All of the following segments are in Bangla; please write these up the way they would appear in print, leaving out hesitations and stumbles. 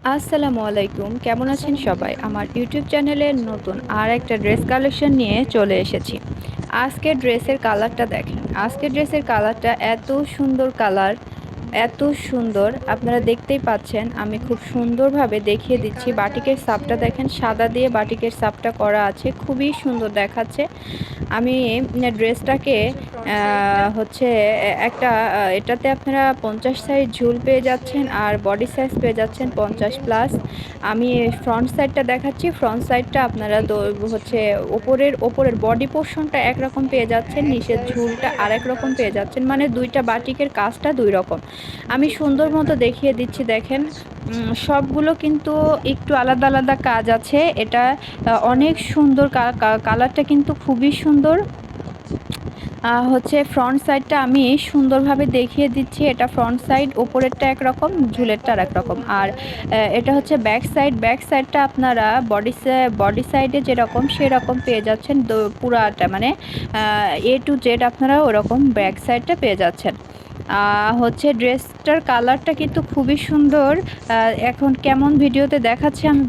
আসসালামু আলাইকুম, কেমন আছেন সবাই? আমার ইউটিউব চ্যানেলের নতুন আর একটা ড্রেস কালেকশন নিয়ে চলে এসেছি। আজকের ড্রেসের কালারটা দেখেন। আজকের ড্রেসের কালারটা এত সুন্দর কালার, এত সুন্দর, আপনারা দেখতেই পাচ্ছেন। আমি খুব সুন্দরভাবে দেখিয়ে দিচ্ছি। বাটিকের ছাপটা দেখেন, সাদা দিয়ে বাটিকের ছাপটা করা আছে, খুবই সুন্দর দেখাচ্ছে। আমি ড্রেসটাকে হচ্ছে একটা এটাতে আপনারা 50 সাইজ ঝুল পেয়ে যাচ্ছেন আর বডি সাইজ পেয়ে যাচ্ছেন 50+। আমি ফ্রন্ট সাইডটা দেখাচ্ছি। ফ্রন্ট সাইডটা আপনারা হচ্ছে ওপরের বডি পোর্শনটা একরকম পেয়ে যাচ্ছেন, নিচের ঝুলটা আরেক রকম পেয়ে যাচ্ছেন, মানে দুইটা বাটিকের কাজটা দুই রকম। আমি সুন্দর মতো দেখিয়ে দিচ্ছি। দেখেন, সবগুলো কিন্তু একটু আলাদা আলাদা কাজ আছে। এটা অনেক সুন্দর, কালারটা কিন্তু খুবই সুন্দর। হচ্ছে ফ্রন্ট সাইডটা আমি সুন্দরভাবে দেখিয়ে দিচ্ছি। এটা ফ্রন্ট সাইড, ওপরেরটা একরকম, ঝুলেরটা আর একরকম। আর এটা হচ্ছে ব্যাক সাইড। ব্যাক সাইডটা আপনারা বডি সাইডে যেরকম সেরকম পেয়ে যাচ্ছেন, পুরাটা মানে A to Z আপনারা ওরকম ব্যাক সাইডটা পেয়ে যাচ্ছেন। হচ্ছে ড্রেসটার কালারটা কিন্তু খুবই সুন্দর। এখন কেমন ভিডিওতে দেখাচ্ছে আমি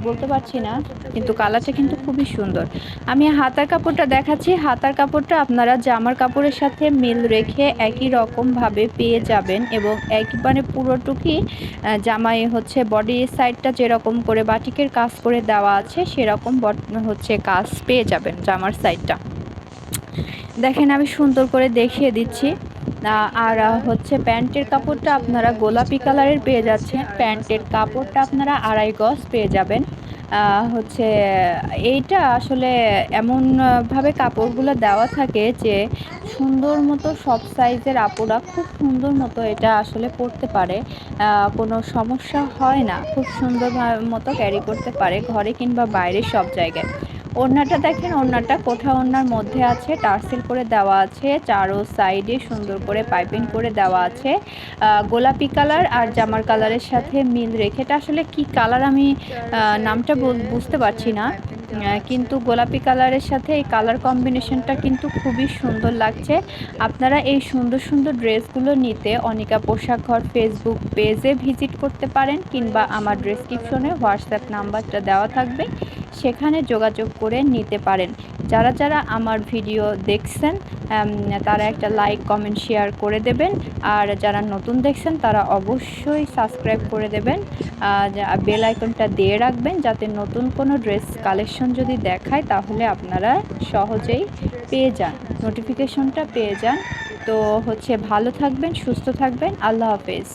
বলতে পারছি না, কিন্তু কালারটা কিন্তু খুবই সুন্দর। আমি হাতার কাপড়টা দেখাচ্ছি। হাতার কাপড়টা আপনারা জামার কাপড়ের সাথে মিল রেখে একই রকমভাবে পেয়ে যাবেন এবং একবারে পুরোটুকুই জামাই হচ্ছে বডি সাইডটা যেরকম করে বাটিকের কাজ করে দেওয়া আছে সেরকম হচ্ছে কাজ পেয়ে যাবেন জামার সাইডটা। দেখেন, আমি সুন্দর করে দেখিয়ে দিচ্ছি। আর হচ্ছে প্যান্টের কাপড়টা আপনারা গোলাপি কালারের পেয়ে যাচ্ছেন। প্যান্টের কাপড়টা আপনারা 2.5 গজ পেয়ে যাবেন। হচ্ছে এইটা আসলে এমনভাবে কাপড়গুলো দেওয়া থাকে যে সুন্দর মতো সব সাইজের আপুরা খুব সুন্দর মতো এটা আসলে পরতে পারে, কোনো সমস্যা হয় না, খুব সুন্দর মতো ক্যারি করতে পারে ঘরে কিংবা বাইরে সব জায়গায়। ওড়নাটা দেখেন, ওড়নাটা কোঠা ওড়নার মধ্যে আছে, টার্সেল করে দেওয়া আছে, চারো সাইডে সুন্দর করে পাইপিং করে দেওয়া আছে। গোলাপি কালার আর জামার কালারের সাথে মিল রেখে, এটা আসলে কি কালার আমি নামটা বুঝতে পারছি না, কিন্তু গোলাপি কালারের সাথে এই কালার কম্বিনেশনটা কিন্তু খুবই সুন্দর লাগছে। আপনারা এই সুন্দর সুন্দর ড্রেসগুলো নিতে অনিকা পোশাক ঘর ফেসবুক পেজে ভিজিট করতে পারেন, কিংবা আমার ডেসক্রিপশনে হোয়াটসঅ্যাপ নাম্বারটা দেওয়া থাকবে, সেখানে যোগাযোগ করে নিতে পারেন। যারা যারা আমার ভিডিও দেখছেন তারা একটা লাইক কমেন্ট শেয়ার করে দেবেন। আর যারা নতুন দেখছেন তারা অবশ্যই সাবস্ক্রাইব করে দেবেন, বেল আইকনটা দিয়ে রাখবেন, যাতে নতুন কোনো ড্রেস কালেকশন যদি দেখায় তাহলে আপনারা সহজেই পেয়ে যান, নোটিফিকেশনটা পেয়ে যান। তো হচ্ছে ভালো থাকবেন, সুস্থ থাকবেন। আল্লাহ হাফেজ।